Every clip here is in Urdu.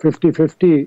50-50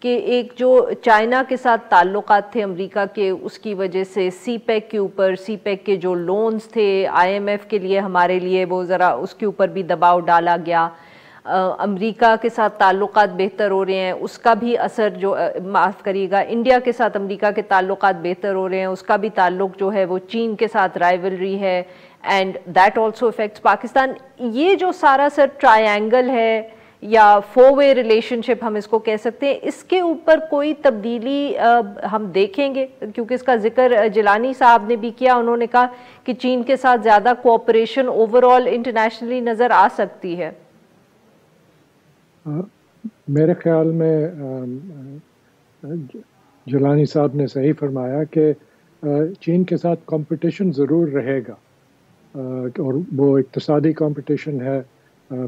کہ ایک جو چائنا کے ساتھ تعلقات تھے امریکہ کے، اس کی وجہ سے سی پیک کے اوپر، سی پیک کے جو لونز تھے آئی ایم ایف کے لیے ہمارے لیے، وہ ذرا اس کے اوپر بھی دباؤ ڈالا گیا. امریکہ کے ساتھ تعلقات بہتر ہو رہے ہیں، اس کا بھی اثر جو معاف کریے گا، انڈیا کے ساتھ امریکہ کے تعلقات بہتر ہو رہے ہیں، اس کا بھی تعلق جو ہے وہ چین کے ساتھ رائیولری ہے، and that also affects Pakistan. یہ جو سارا سر ٹرائینگل ہے یا فور وے ریلیشن شپ ہم اس کو کہہ سکتے ہیں، اس کے اوپر کوئی تبدیلی ہم دیکھیں گے؟ کیونکہ اس کا ذکر جیلانی صاحب نے بھی کیا، انہوں نے کہا کہ چین کے ساتھ زیادہ کوآپریشن اوور آل انٹرنیشنلی نظر آ سکتی ہے. میرے خیال میں جیلانی صاحب نے صحیح فرمایا کہ چین کے ساتھ کمپٹیشن ضرور رہے گا، اور وہ اقتصادی کمپٹیشن ہے،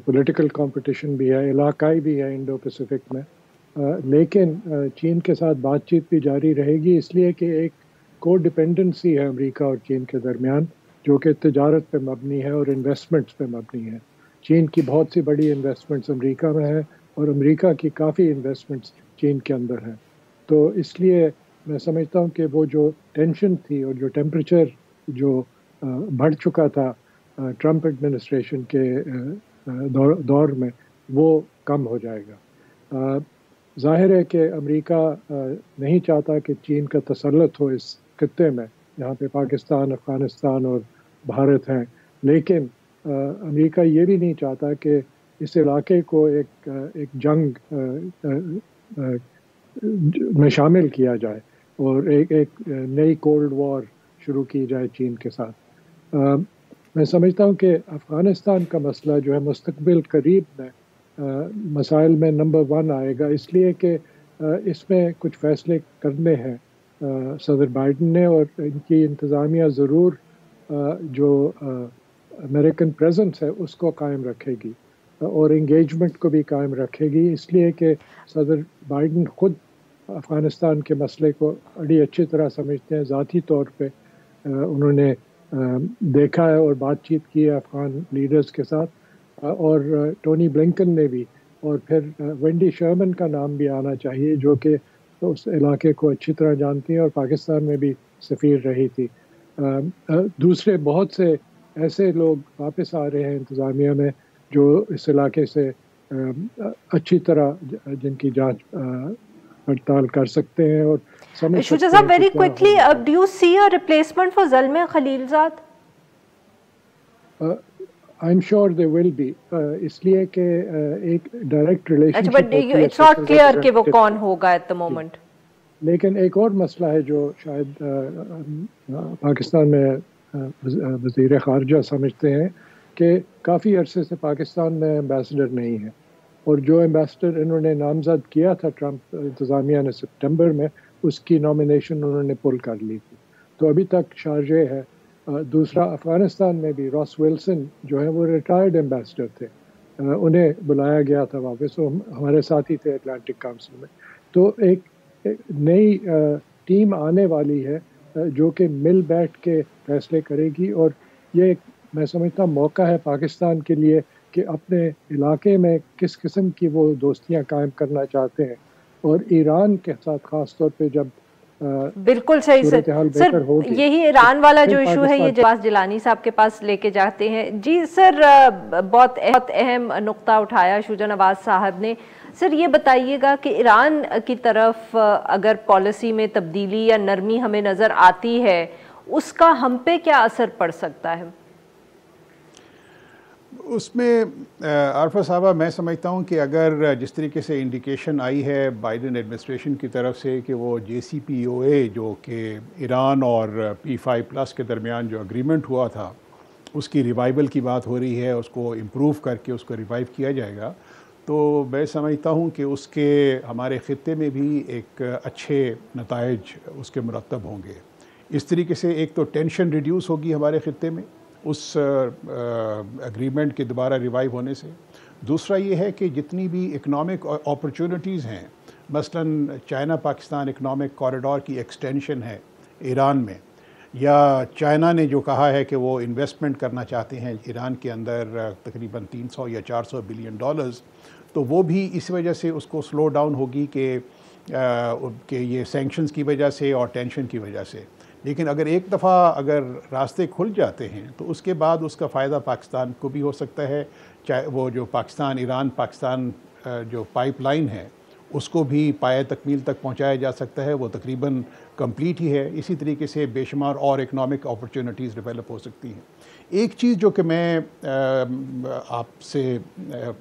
پولیٹیکل کمپٹیشن بھی ہے، علاقائی بھی ہے انڈو پیسیفک میں، لیکن چین کے ساتھ بات چیت بھی جاری رہے گی، اس لیے کہ ایک کو ڈپینڈنسی ہے امریکہ اور چین کے درمیان، جو کہ تجارت پہ مبنی ہے اور انویسٹمنٹس پہ مبنی ہے. چین کی بہت سی بڑی انویسٹمنٹس امریکہ میں ہیں اور امریکہ کی کافی انویسٹمنٹس چین کے اندر ہیں. تو اس لیے میں سمجھتا ہوں کہ وہ جو ٹینشن تھی اور جو ٹیمپریچر جو بڑھ چکا تھا ٹرمپ ایڈمنسٹریشن کے دور میں، وہ کم ہو جائے گا. ظاہر ہے کہ امریکہ نہیں چاہتا کہ چین کا تسلط ہو اس خطے میں، جہاں پہ پاکستان، افغانستان اور بھارت ہیں، لیکن امریکہ یہ بھی نہیں چاہتا کہ اس علاقے کو ایک جنگ میں شامل کیا جائے اور ایک نئی کولڈ وار شروع کی جائے چین کے ساتھ. میں سمجھتا ہوں کہ افغانستان کا مسئلہ جو ہے مستقبل قریب میں مسائل میں نمبر 1 آئے گا، اس لیے کہ اس میں کچھ فیصلے کرنے ہیں صدر بائیڈن نے، اور ان کی انتظامیہ ضرور جو امریکن پریزنس ہے اس کو قائم رکھے گی اور انگیجمنٹ کو بھی قائم رکھے گی، اس لیے کہ صدر بائیڈن خود افغانستان کے مسئلے کو بڑی اچھی طرح سمجھتے ہیں. ذاتی طور پہ انہوں نے دیکھا ہے اور بات چیت کی ہے افغان لیڈرز کے ساتھ، اور ٹونی بلنکن نے بھی، اور پھر وینڈی شرمن کا نام بھی آنا چاہیے جو کہ اس علاقے کو اچھی طرح جانتی ہیں اور پاکستان میں بھی سفیر رہی تھی. دوسرے بہت سے ایسے لوگ واپس آ رہے ہیں انتظامیہ میں جو اس علاقے سے اچھی طرح جن کی جانچ پڑتال کر سکتے ہیں اور سمجھ سکتے ہیں. شجاع صاحب, very quickly, do you see a replacement for Zalmay Khalilzad? I'm sure there will be. اس لیے کہ ایک direct relation but it's not clear کہ وہ کون ہوگا at the moment. لیکن ایک اور مسئلہ ہے جو شاید پاکستان میں وزیر خارجہ سمجھتے ہیں کہ کافی عرصے سے پاکستان میں ایمبیسڈر نہیں ہے، اور جو ایمبیسڈر انہوں نے نامزد کیا تھا ٹرمپ انتظامیہ نے سپٹمبر میں، اس کی نامینیشن انہوں نے پل کر لی تھی، تو ابھی تک شارجہ ہے. دوسرا افغانستان میں بھی راس ویلسن جو ہے وہ ریٹائرڈ ایمبیسڈر تھے، انہیں بلایا گیا تھا واپس، وہ ہمارے ساتھی تھے اٹلانٹک کاؤنسل میں. تو ایک نئی ٹیم آنے والی ہے جو کہ مل بیٹھ کے فیصلے کرے گی، اور یہ میں سمجھتا ہوں موقع ہے پاکستان کے لیے کہ اپنے علاقے میں کس قسم کی وہ دوستیاں قائم کرنا چاہتے ہیں، اور ایران کے ساتھ خاص طور پہ جب بالکل صحیح سر. یہی ایران والا جو ایشو ہے یہ جواز جیلانی صاحب کے پاس لے کے جاتے ہیں. جی سر, بہت اہم نقطہ اٹھایا شجاع نواز صاحب نے. سر یہ بتائیے گا کہ ایران کی طرف اگر پالیسی میں تبدیلی یا نرمی ہمیں نظر آتی ہے، اس کا ہم پہ کیا اثر پڑ سکتا ہے؟ اس میں عارفہ صاحبہ میں سمجھتا ہوں کہ اگر جس طریقے سے انڈیکیشن آئی ہے بائیڈن ایڈمنسٹریشن کی طرف سے کہ وہ JCPOA جو کہ ایران اور P5+ کے درمیان جو اگریمنٹ ہوا تھا اس کی ریوائول کی بات ہو رہی ہے، اس کو امپروو کر کے اس کو ریوائیو کیا جائے گا، تو میں سمجھتا ہوں کہ اس کے ہمارے خطے میں بھی ایک اچھے نتائج اس کے مرتب ہوں گے. اس طریقے سے ایک تو ٹینشن ریڈیوس ہوگی ہمارے خطے میں اس اگریمنٹ کے دوبارہ ریوائیو ہونے سے. دوسرا یہ ہے کہ جتنی بھی اکنامک اپرچونٹیز ہیں، مثلاً چائنا پاکستان اکنامک کوریڈور کی ایکسٹینشن ہے ایران میں، یا چائنا نے جو کہا ہے کہ وہ انویسٹمنٹ کرنا چاہتے ہیں ایران کے اندر تقریباً 300 یا 400 بلین ڈالرز، تو وہ بھی اس وجہ سے اس کو سلو ڈاؤن ہوگی کہ کہ یہ سینکشنز کی وجہ سے اور ٹینشن کی وجہ سے، لیکن اگر ایک دفعہ اگر راستے کھل جاتے ہیں تو اس کے بعد اس کا فائدہ پاکستان کو بھی ہو سکتا ہے، چاہے وہ جو ایران پاکستان جو پائپ لائن ہے اس کو بھی پایہ تکمیل تک پہنچایا جا سکتا ہے، وہ تقریباً کمپلیٹ ہی ہے۔ اسی طریقے سے بے شمار اور اکنامک اپرچونٹیز ڈیولپ ہو سکتی ہیں۔ ایک چیز جو کہ میں آپ سے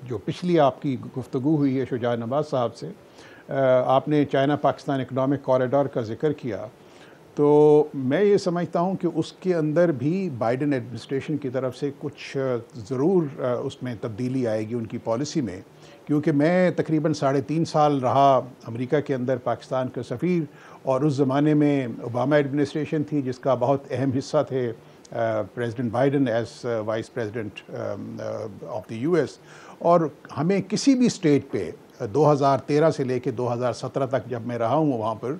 جو پچھلی آپ کی گفتگو ہوئی ہے شجاع نواز صاحب سے، آپ نے چائنا پاکستان اکنامک کوریڈور کا ذکر کیا، تو میں یہ سمجھتا ہوں کہ اس کے اندر بھی بائیڈن ایڈمنسٹریشن کی طرف سے کچھ ضرور اس میں تبدیلی آئے گی ان کی پالیسی میں، کیونکہ میں تقریباً 3.5 سال رہا امریکہ کے اندر پاکستان کا سفیر، اور اس زمانے میں اوباما ایڈمنسٹریشن تھی جس کا بہت اہم حصہ تھے president Biden as vice president of the U S, اور ہمیں کسی بھی اسٹیج پہ 2013 سے لے کے 2017 تک جب میں رہا ہوں وہاں پر،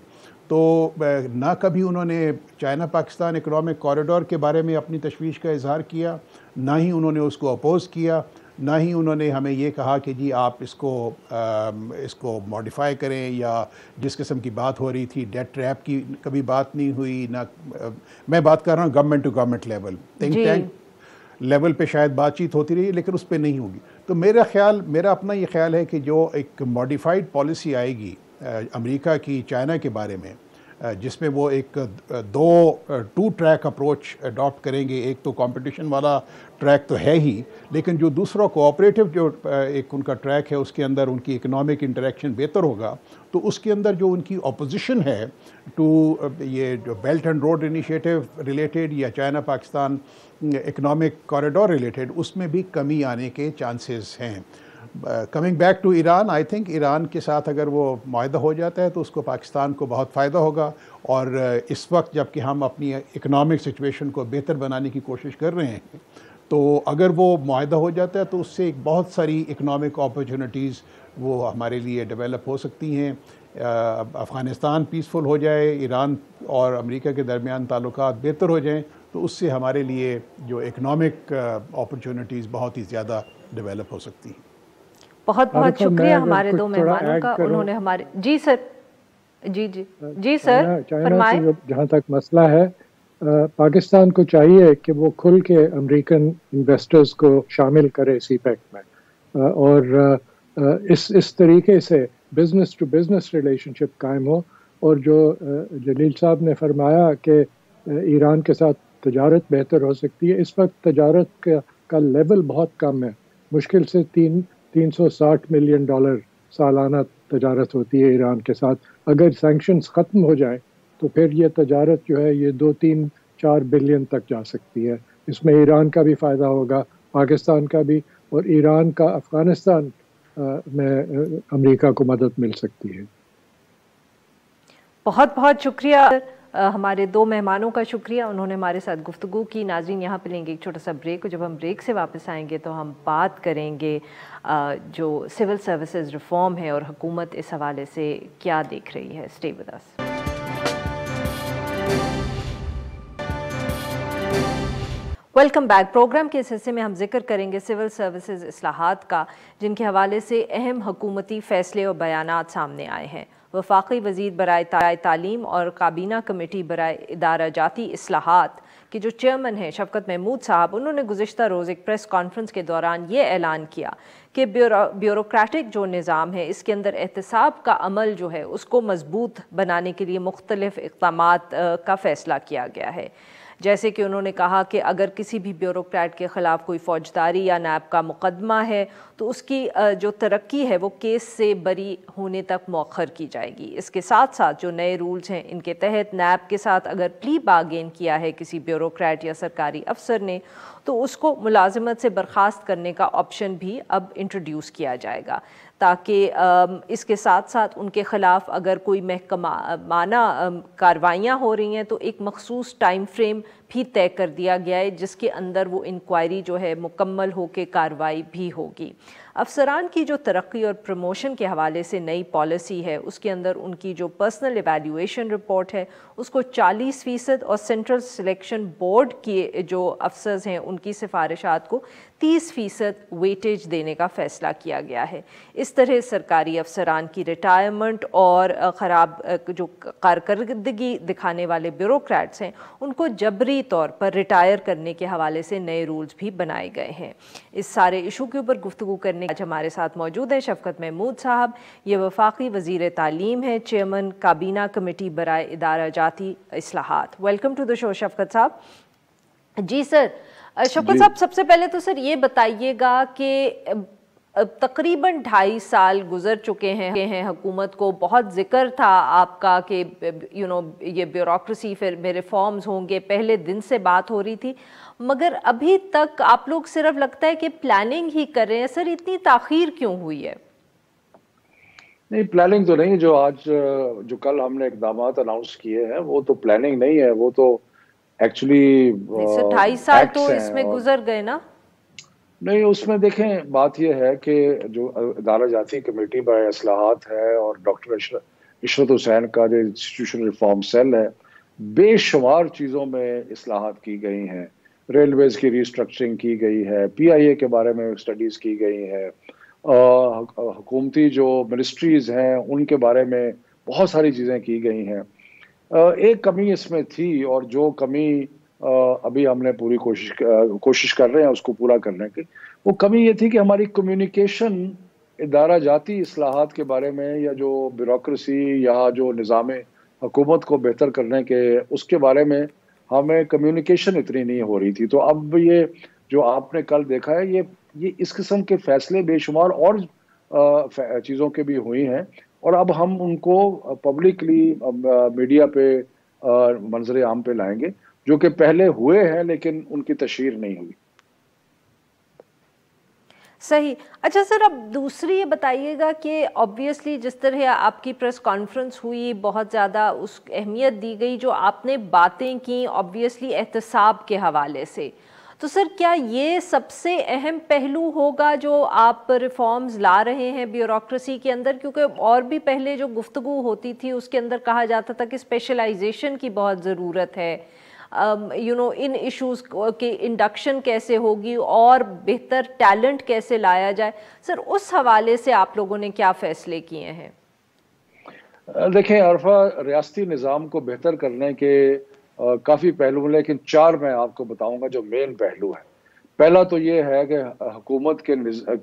تو نہ کبھی انہوں نے چائنا پاکستان اکنامک کوریڈور کے بارے میں اپنی تشویش کا اظہار کیا، نہ ہی انہوں نے اس کو اپوز کیا، نہ ہی انہوں نے ہمیں یہ کہا کہ جی آپ اس کو ماڈیفائی کریں، یا جس قسم کی بات ہو رہی تھی ڈیٹ ٹریپ کی کبھی بات نہیں ہوئی۔ نہ میں بات کر رہا ہوں government to government level, think tank level پہ شاید بات چیت ہوتی رہی لیکن اس پہ نہیں ہوگی۔ تو میرا اپنا یہ خیال ہے کہ جو ایک ماڈیفائڈ پالیسی آئے گی امریکہ کی چائنا کے بارے میں، جس میں وہ ایک ٹو ٹریک اپروچ اڈاپٹ کریں گے، ایک تو کمپٹیشن والا ٹریک تو ہے ہی، لیکن جو دوسرا کوآپریٹو جو ایک ان کا ٹریک ہے اس کے اندر ان کی اکنامک انٹریکشن بہتر ہوگا، تو اس کے اندر جو ان کی اپوزیشن ہے ٹو یہ جو belt and road initiative related یا China Pakistan economic corridor related, اس میں بھی کمی آنے کے چانسز ہیں۔ Coming back to Iran, I think Iran کے ساتھ اگر وہ معاہدہ ہو جاتا ہے تو اس کو پاکستان کو بہت فائدہ ہوگا، اور اس وقت جب کہ ہم اپنی اکنامک سچویشن کو بہتر بنانے کی کوشش کر رہے ہیں، تو اگر وہ معاہدہ ہو جاتا ہے تو اس سے بہت ساری اکنامک اپرچونٹیز وہ ہمارے لیے ڈیولپ ہو سکتی ہیں۔ افغانستان پیسفل ہو جائے، ایران اور امریکہ کے درمیان تعلقات بہتر ہو جائیں، تو اس سے ہمارے لیے جو اکنامک اپرچونٹیز بہت ہی زیادہ ڈیولپ ہو سکتی ہیں۔ بہت بہت شکریہ ہمارے دو مہمانوں کا، انہوں نے ہمارے جی سر جی سر فرمائیں۔ جہاں تک مسئلہ ہے، پاکستان کو چاہیے کہ وہ کھل کے امریکن انویسٹرز کو شامل کرے سی پیک میں، اور اس طریقے سے بزنس ٹو بزنس ریلیشن شپ قائم ہو، اور جو جلیل صاحب نے فرمایا کہ ایران کے ساتھ تجارت بہتر ہو سکتی ہے، اس وقت تجارت کا لیول بہت کم ہے، مشکل سے 360 ملین ڈالر سالانہ تجارت ہوتی ہے ایران کے ساتھ۔ اگر سینکشنز ختم ہو جائیں تو پھر یہ تجارت جو ہے یہ 2-3-4 بلین تک جا سکتی ہے۔ اس میں ایران کا بھی فائدہ ہوگا، پاکستان کا بھی، اور ایران کا افغانستان میں امریکہ کو مدد مل سکتی ہے۔ بہت بہت شکریہ ہمارے دو مہمانوں کا، شکریہ انہوں نے ہمارے ساتھ گفتگو کی۔ ناظرین یہاں پہ لیں گے ایک چھوٹا سا بریک، اور جب ہم بریک سے واپس آئیں گے تو ہم بات کریں گے جو سول سروسز ریفارم ہے اور حکومت اس حوالے سے کیا دیکھ رہی ہے۔ Stay with us. Welcome back. Programme کے اس حصے میں ہم ذکر کریں گے سول سروسز اصلاحات کا، جن کے حوالے سے اہم حکومتی فیصلے اور بیانات سامنے آئے ہیں۔ وفاقی وزیر برائے تعلیم اور کابینہ کمیٹی برائے ادارہ جاتی اصلاحات کے جو چیئرمین ہیں شفقت محمود صاحب، انہوں نے گزشتہ روز ایک پریس کانفرنس کے دوران یہ اعلان کیا کہ بیوروکریٹک جو نظام ہے اس کے اندر احتساب کا عمل جو ہے اس کو مضبوط بنانے کے لیے مختلف اقدامات کا فیصلہ کیا گیا ہے۔ جیسے کہ انہوں نے کہا کہ اگر کسی بھی بیوروکریٹ کے خلاف کوئی فوجداری یا نیب کا مقدمہ ہے تو اس کی جو ترقی ہے وہ کیس سے بری ہونے تک مؤخر کی جائے گی۔ اس کے ساتھ ساتھ جو نئے رولز ہیں ان کے تحت نیب کے ساتھ اگر پلی بارگین کیا ہے کسی بیوروکریٹ یا سرکاری افسر نے تو اس کو ملازمت سے برخاست کرنے کا آپشن بھی اب انٹروڈیوس کیا جائے گا، تاکہ اس کے ساتھ ساتھ ان کے خلاف اگر کوئی محکمانہ کاروائیاں ہو رہی ہیں تو ایک مخصوص ٹائم فریم بھی طے کر دیا گیا ہے جس کے اندر وہ انکوائری جو ہے مکمل ہو کے کارروائی بھی ہوگی۔ افسران کی جو ترقی اور پروموشن کے حوالے سے نئی پالیسی ہے اس کے اندر ان کی جو پرسنل ایویلیویشن رپورٹ ہے اس کو 40% اور سینٹرل سلیکشن بورڈ کے جو افسرز ہیں ان کی سفارشات کو 30% ویٹیج دینے کا فیصلہ کیا گیا ہے۔ اس طرح سرکاری افسران کی ریٹائرمنٹ اور خراب جو کارکردگی دکھانے والے بیوروکریٹس ہیں ان کو جبری طور پر ریٹائر کرنے کے حوالے سے نئے رولز بھی بنائے گئے ہیں۔ اس سارے ایشو کے اوپر گفتگو کرنے آج ہمارے ساتھ موجود ہیں شفقت محمود صاحب، یہ وفاقی وزیر تعلیم ہے، چیئرمین کابینہ کمیٹی برائے ادارہ جاتی اصلاحات۔ ویلکم ٹو دا شو شفقت صاحب۔ جی سر، شفقت صاحب سب سے پہلے تو سر یہ بتائیے گا کہ تقریباً 2.5 سال گزر چکے ہیں حکومت کو، بہت ذکر تھا آپ کا کہ یہ بیوروکریسی میں ریفارمز ہوں گے، پہلے دن سے بات ہو رہی تھی، مگر ابھی تک آپ لوگ صرف لگتا ہے کہ پلاننگ ہی کر رہے ہیں۔ سر اتنی تاخیر کیوں ہوئی ہے؟ نہیں، پلاننگ تو نہیں، جو کل ہم نے اقدامات اناؤنس کیے ہیں وہ تو پلاننگ نہیں ہے، وہ تو ایکچولی 2.5 سال تو اس میں گزر گئے نا۔ نہیں، اس میں دیکھیں بات یہ ہے کہ جو ادارہ جاتی کمیٹی برائے اصلاحات ہے اور ڈاکٹر عشرت حسین کا جو انسٹیٹیوشن ریفارم سیل ہے، بے شمار چیزوں میں اصلاحات کی گئی ہیں۔ ریلویز کی ریسٹرکچرنگ کی گئی ہے، پی آئی اے کے بارے میں اسٹڈیز کی گئی ہے، حکومتی جو منسٹریز ہیں ان کے بارے میں بہت ساری چیزیں کی گئی ہیں۔ ایک کمی اس میں تھی، اور جو کمی ابھی ہم نے پوری کوشش کر رہے ہیں اس کو پورا کرنے کی، وہ کمی یہ تھی کہ ہماری کمیونیکیشن ادارہ جاتی اصلاحات کے بارے میں، یا جو بیوروکریسی یا جو نظام حکومت کو بہتر کرنے کے اس کے بارے میں ہمیں کمیونیکیشن اتنی نہیں ہو رہی تھی۔ تو اب یہ جو آپ نے کل دیکھا ہے، یہ اس قسم کے فیصلے بے شمار اور چیزوں کے بھی ہوئی ہیں، اور اب ہم ان کو پبلکلی میڈیا پہ منظر عام پہ لائیں گے، جو کہ پہلے ہوئے ہیں لیکن ان کی تشہیر نہیں ہوئی۔ صحیح۔ اچھا سر، اب دوسری یہ بتائیے گا کہ آبویسلی جس طرح آپ کی پریس کانفرنس ہوئی بہت زیادہ اس اہمیت دی گئی، جو آپ نے باتیں کی آبویسلی احتساب کے حوالے سے، تو سر کیا یہ سب سے اہم پہلو ہوگا جو آپ ریفارمز لا رہے ہیں بیوروکریسی کے اندر؟ کیونکہ اور بھی پہلے جو گفتگو ہوتی تھی اس کے اندر کہا جاتا تھا کہ اسپیشلائزیشن کی بہت ضرورت ہے، ان ایشوز کے انڈکشن کیسے ہوگی اور بہتر ٹیلنٹ کیسے لایا جائے۔ سر اس حوالے سے آپ لوگوں نے کیا فیصلے کیے ہیں؟ دیکھیں عرفہ، ریاستی نظام کو بہتر کرنے کے کافی پہلو ہیں، لیکن 4 میں آپ کو بتاؤں گا جو مین پہلو ہے۔ پہلا تو یہ ہے کہ حکومت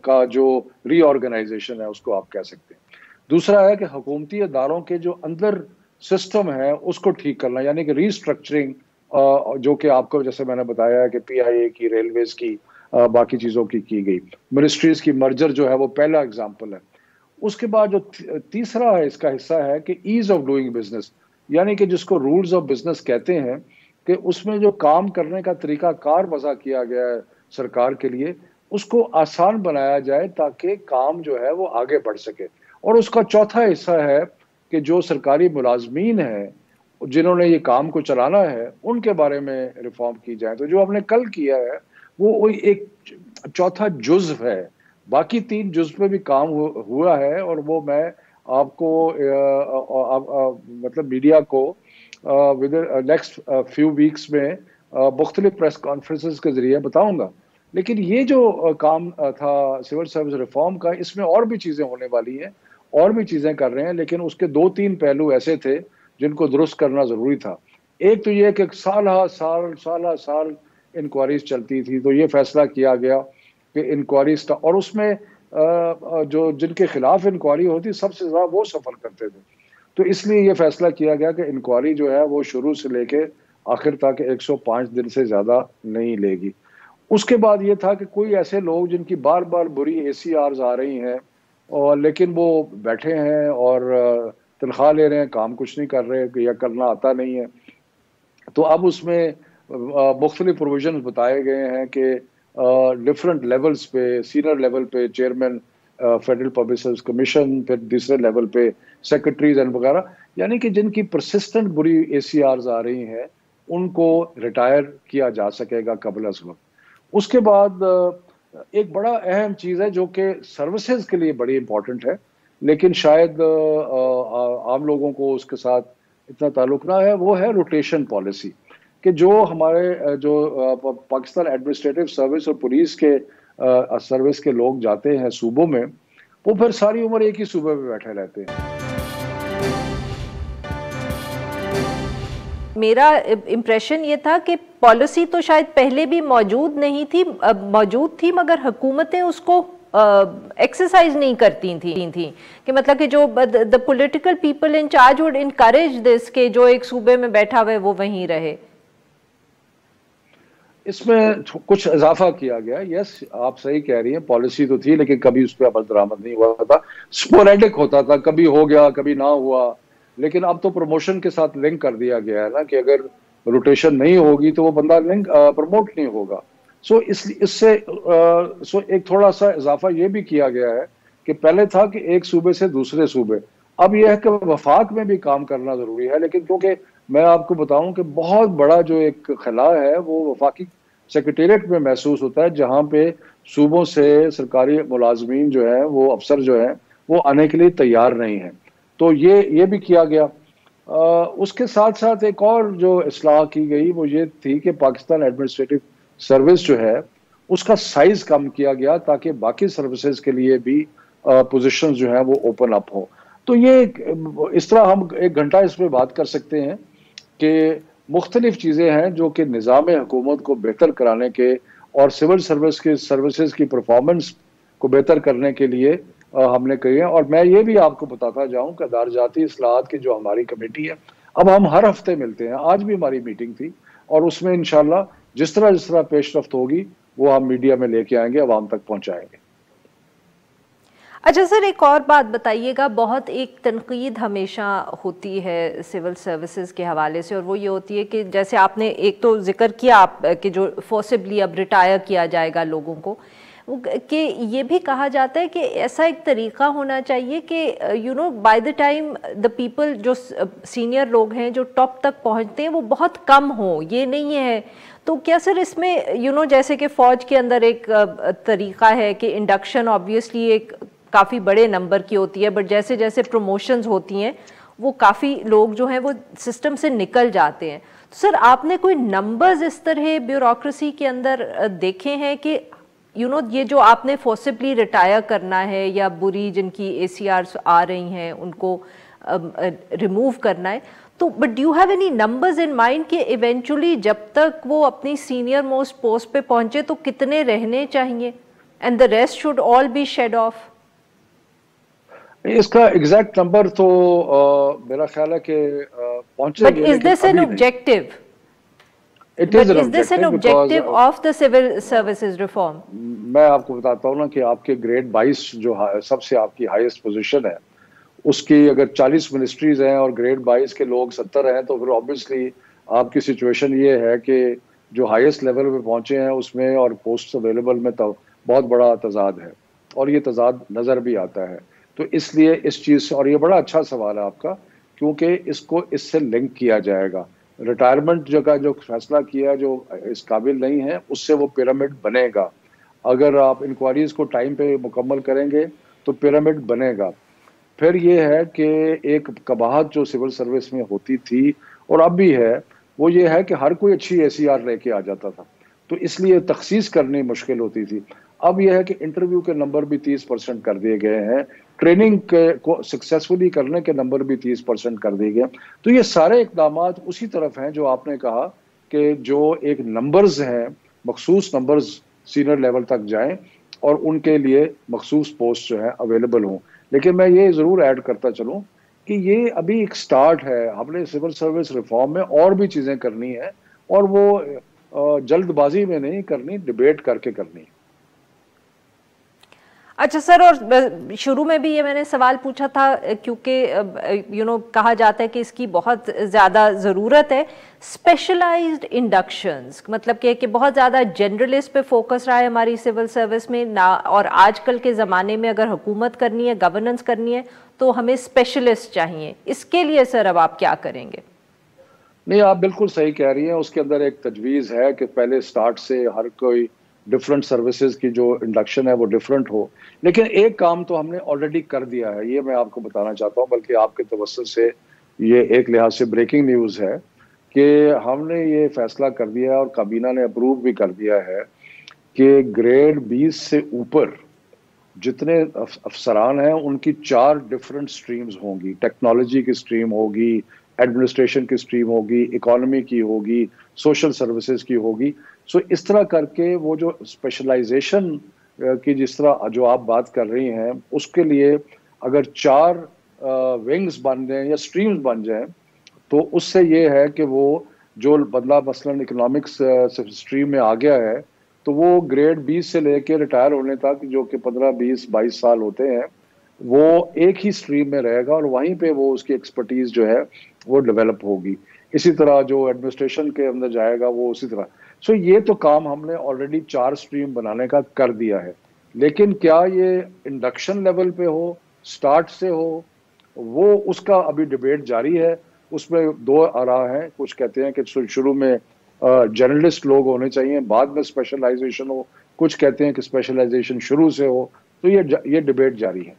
کا جو ری آرگنائزیشن ہے اس کو آپ کہہ سکتے ہیں۔ دوسرا ہے کہ حکومتی اداروں کے جو اندر سسٹم ہے اس کو ٹھیک کرنا، یعنی کہ ری اسٹرکچرنگ، جو کہ آپ کو جیسے میں نے بتایا ہے کہ پی آئی اے کی، ریلویز کی، باقی چیزوں کی گئی، منسٹریز کی مرجر جو ہے وہ پہلا اگزامپل ہے۔ اس کے بعد جو تیسرا ہے اس کا حصہ ہے کہ ایز آف ڈوئنگ بزنس، یعنی کہ جس کو رولز آف بزنس کہتے ہیں، کہ اس میں جو کام کرنے کا طریقہ کار وضع کیا گیا ہے سرکار کے لیے، اس کو آسان بنایا جائے تاکہ کام جو ہے وہ آگے بڑھ سکے۔ اور اس کا چوتھا حصہ ہے کہ جو سرکاری ملازمین ہیں جنہوں نے یہ کام کو چلانا ہے ان کے بارے میں ریفارم کی جائے۔ تو جو ہم نے کل کیا ہے وہ ایک چوتھا جزو ہے، باقی 3 جزو میں بھی کام ہوا ہے، اور وہ میں آپ کو مطلب میڈیا کو نیکسٹ فیو ویکس میں مختلف پریس کانفرنسز کے ذریعے بتاؤں گا۔ لیکن یہ جو کام تھا سول سروس ریفارم کا، اس میں اور بھی چیزیں ہونے والی ہیں، اور بھی چیزیں کر رہے ہیں، لیکن اس کے 2-3 پہلو ایسے تھے جن کو درست کرنا ضروری تھا۔ ایک تو یہ کہ سالہ سال انکوائریز چلتی تھی، تو یہ فیصلہ کیا گیا کہ انکوائریز کا، اور اس میں جو جن کے خلاف انکوائری ہوتی سب سے زیادہ وہ سفر کرتے تھے، تو اس لیے یہ فیصلہ کیا گیا کہ انکوائری جو ہے وہ شروع سے لے کے آخر تک 105 دن سے زیادہ نہیں لے گی۔ اس کے بعد یہ تھا کہ کوئی ایسے لوگ جن کی بار بار بری اے سی آرز آ رہی ہیں، اور لیکن وہ بیٹھے ہیں اور تنخواہ لے رہے ہیں، کام کچھ نہیں کر رہے یا کرنا آتا نہیں ہے، تو اب اس میں مختلف پروویژنز بتائے گئے ہیں کہ ڈفرنٹ لیولز پہ، سینئر لیول پہ chairman federal public service commission, پھر دوسرے لیول پہ سیکرٹریز اینڈ وغیرہ، یعنی کہ جن کی پرسسٹنٹ بری اے سی آرز آ رہی ہیں ان کو ریٹائر کیا جا سکے گا قبل از وقت. اس کے بعد ایک بڑا اہم چیز ہے جو کہ سروسز کے لیے بڑی امپورٹنٹ ہے لیکن شاید عام لوگوں کو اس کے ساتھ اتنا تعلق نہ ہے, وہ ہے روٹیشن پالیسی, کہ جو ہمارے جو پاکستان ایڈمنسٹریٹو سروس اور پولیس کے سروس کے لوگ جاتے ہیں صوبوں میں, وہ پھر ساری عمر ایک ہی صوبے میں بیٹھے رہتے ہیں. میرا امپریشن یہ تھا کہ پالیسی تو شاید پہلے بھی موجود تھی مگر حکومتیں اس کو ایکسرسائز نہیں کرتی تھیں کہ مطلب کہ جو the political people in charge would encourage this کہ جو ایک صوبے میں بیٹھا ہوئے وہ وہیں رہے. اس میں کچھ اضافہ کیا گیا. یس, آپ صحیح کہہ رہی ہیں, پالیسی تو تھی لیکن کبھی اس پہ عمل درآمد نہیں ہوا تھا, اسپوریڈک ہوتا تھا, کبھی ہو گیا کبھی نہ ہوا. لیکن اب تو پروموشن کے ساتھ لنک کر دیا گیا ہے نا کہ اگر روٹیشن نہیں ہوگی تو وہ بندہ لنک پروموٹ نہیں ہوگا. اس سے ایک تھوڑا سا اضافہ یہ بھی کیا گیا ہے کہ پہلے تھا کہ ایک صوبے سے دوسرے صوبے, اب یہ ہے کہ وفاق میں بھی کام کرنا ضروری ہے. لیکن کیونکہ میں آپ کو بتاؤں کہ بہت بڑا جو ایک خلا ہے وہ وفاقی سیکریٹریٹ میں محسوس ہوتا ہے, جہاں پہ صوبوں سے سرکاری ملازمین جو ہیں, وہ افسر جو ہیں, وہ آنے کے لیے تیار نہیں ہیں. تو یہ بھی کیا گیا. اس کے ساتھ ساتھ ایک اور جو اصلاح کی گئی وہ یہ تھی کہ پاکستان ایڈمنسٹریٹو سروس جو ہے اس کا سائز کم کیا گیا تاکہ باقی سروسز کے لیے بھی پوزیشنز جو ہیں وہ اوپن اپ ہوں. تو یہ اس طرح ہم ایک گھنٹہ اس پہ بات کر سکتے ہیں کہ مختلف چیزیں ہیں جو کہ نظام حکومت کو بہتر کرانے کے اور سول سروسز کی پرفارمنس کو بہتر کرنے کے لیے ہم نے کہی ہے. اور میں یہ بھی آپ کو بتاتا جاؤں کہ ادارہ جاتی اصلاحات کی جو ہماری کمیٹی ہے, اب ہم ہر ہفتے ملتے ہیں. آج بھی ہماری میٹنگ تھی اور اس میں انشاءاللہ جس طرح پیش رفت ہوگی وہ ہم میڈیا میں لے کے آئیں گے, عوام تک پہنچائیں گے. اچھا سر, ایک اور بات بتائیے گا, بہت ایک تنقید ہمیشہ ہوتی ہے سول سروسز کے حوالے سے, اور وہ یہ ہوتی ہے کہ جیسے آپ نے ایک تو ذکر کیا آپ کہ جو فورسبلی اب ریٹائر کیا جائے گا لوگوں کو, کہ یہ بھی کہا جاتا ہے کہ ایسا ایک طریقہ ہونا چاہیے کہ by the time the people جو سینئر لوگ ہیں جو ٹاپ تک پہنچتے ہیں وہ بہت کم ہوں, یہ نہیں ہے. تو کیا سر اس میں جیسے کہ فوج کے اندر ایک طریقہ ہے کہ انڈکشن آبویسلی ایک کافی بڑے نمبر کی ہوتی ہے, بٹ جیسے جیسے پروموشنز ہوتی ہیں وہ کافی لوگ جو ہیں وہ سسٹم سے نکل جاتے ہیں. سر آپ نے کوئی نمبرز اس طرح بیوروکریسی کے اندر دیکھے ہیں کہ یہ جو آپ نے فورسبلی ریٹائر کرنا ہے یا بری جن کی اے سی آرز آ رہی ہیں ان کو ریموو کرنا ہے, تو but do you have any numbers in mind کہ ایونچولی جب تک وہ اپنی سینئر موسٹ پوسٹ پہ پہنچے تو کتنے رہنے چاہیے, and the rest should all be shed off? اس کا ایگزیکٹ نمبر تو میرا خیال ہے کہ پہنچے گے. But is this an objective? But is this an objective of the civil services reform? میں آپ کو بتاتا ہوں نا کہ آپ کے گریڈ 22 جو سب سے آپ کی ہائیسٹ پوزیشن ہے, اس کی اگر 40 منسٹریز ہیں اور گریڈ 22 کے لوگ 70 ہیں, تو پھر آبویسلی آپ کی سچویشن یہ ہے کہ جو ہائیسٹ لیول پہ پہنچے ہیں اس میں اور پوسٹ اویلیبل میں تو بہت بڑا تضاد ہے, اور یہ تضاد نظر بھی آتا ہے. تو اس لیے اس چیز سے, اور یہ بڑا اچھا سوال ہے آپ کا, کیونکہ اس کو اس سے لنک کیا جائے گا. ریٹائرمنٹ کا جو فیصلہ کیا جو اس قابل نہیں ہے اس سے وہ پیرامڈ بنے گا. اگر آپ انکوائریز کو ٹائم پہ مکمل کریں گے تو پیرامڈ بنے گا. پھر یہ ہے کہ ایک قباحت جو سول سروس میں ہوتی تھی اور اب بھی ہے, وہ یہ ہے کہ ہر کوئی اچھی اے سی آر لے کے آ جاتا تھا, تو اس لیے تخصیص کرنی مشکل ہوتی تھی. اب یہ ہے کہ انٹرویو کے نمبر بھی 30% کر دیے گئے ہیں, ٹریننگ کو سکسیسفلی کرنے کے نمبر بھی 30% کر دیے گئے. تو یہ سارے اقدامات اسی طرف ہیں جو آپ نے کہا کہ جو ایک نمبرز ہیں, مخصوص نمبرز سینئر لیول تک جائیں اور ان کے لیے مخصوص پوسٹ جو ہیں اویلیبل ہوں. لیکن میں یہ ضرور ایڈ کرتا چلوں کہ یہ ابھی ایک سٹارٹ ہے. ہم نے سول سروس ریفارم میں اور بھی چیزیں کرنی ہیں, اور وہ جلد بازی میں نہیں کرنی, ڈیبیٹ کر کے کرنی. اچھا سر, اور شروع میں بھی یہ میں نے سوال پوچھا تھا کیونکہ کہا جاتا ہے کہ اس کی بہت زیادہ ضرورت ہے, اسپیشلائزڈ انڈکشنز, مطلب کہ بہت زیادہ جنرلسٹ پہ فوکس رہا ہے ہماری سول سروس میں نہ, اور آج کل کے زمانے میں اگر حکومت کرنی ہے, گورننس کرنی ہے, تو ہمیں اسپیشلسٹ چاہیے. اس کے لیے سر اب آپ کیا کریں گے؟ نہیں آپ بالکل صحیح کہہ رہی ہیں, اس کے اندر ایک تجویز ہے کہ پہلے سٹارٹ سے ہر کوئی ڈفرینٹ سروسز کی جو انڈکشن ہے وہ ڈفرینٹ ہو, لیکن ایک کام تو ہم نے آلریڈی کر دیا ہے, یہ میں آپ کو بتانا چاہتا ہوں, بلکہ آپ کے توسط سے یہ ایک لحاظ سے بریکنگ نیوز ہے کہ ہم نے یہ فیصلہ کر دیا ہے اور کابینہ نے اپروو بھی کر دیا ہے کہ گریڈ 20 سے اوپر جتنے افسران ہیں ان کی 4 ڈفرینٹ سٹریمز ہوں گی. ٹیکنالوجی کی سٹریم ہوگی, ایڈمنسٹریشن کی سٹریم ہوگی, اکانومی کی ہوگی, سوشل سروسز کی ہوگی. سو اس طرح کر کے وہ جو اسپیشلائزیشن کی جس طرح جو آپ بات کر رہی ہیں اس کے لیے اگر 4 ونگز بن جائیں یا سٹریمز بن جائیں تو اس سے یہ ہے کہ وہ جو بدلہ مثلاً اکنامکس سٹریم میں آ گیا ہے تو وہ گریڈ 20 سے لے کے ریٹائر ہونے تک جو کہ 15 20 22 سال ہوتے ہیں وہ ایک ہی سٹریم میں رہے گا اور وہیں پہ وہ اس کی ایکسپرٹیز جو ہے وہ ڈیولپ ہوگی. اسی طرح جو ایڈمنسٹریشن کے اندر جائے گا وہ اسی طرح. سو یہ تو کام ہم نے آلریڈی 4 سٹریم بنانے کا کر دیا ہے, لیکن کیا یہ انڈکشن لیول پہ ہو, سٹارٹ سے ہو, وہ اس کا ابھی ڈیبیٹ جاری ہے. اس میں 2 آراء ہیں, کچھ کہتے ہیں کہ شروع میں جرنلسٹ لوگ ہونے چاہیے, بعد میں اسپیشلائزیشن ہو, کچھ کہتے ہیں کہ اسپیشلائزیشن شروع سے ہو. تو یہ ڈیبیٹ جاری ہے.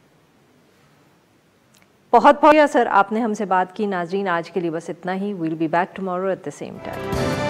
بہت بہت سر آپ نے ہم سے بات کی. ناظرین آج کے لیے بس اتنا ہی. We'll be back tomorrow at the same time.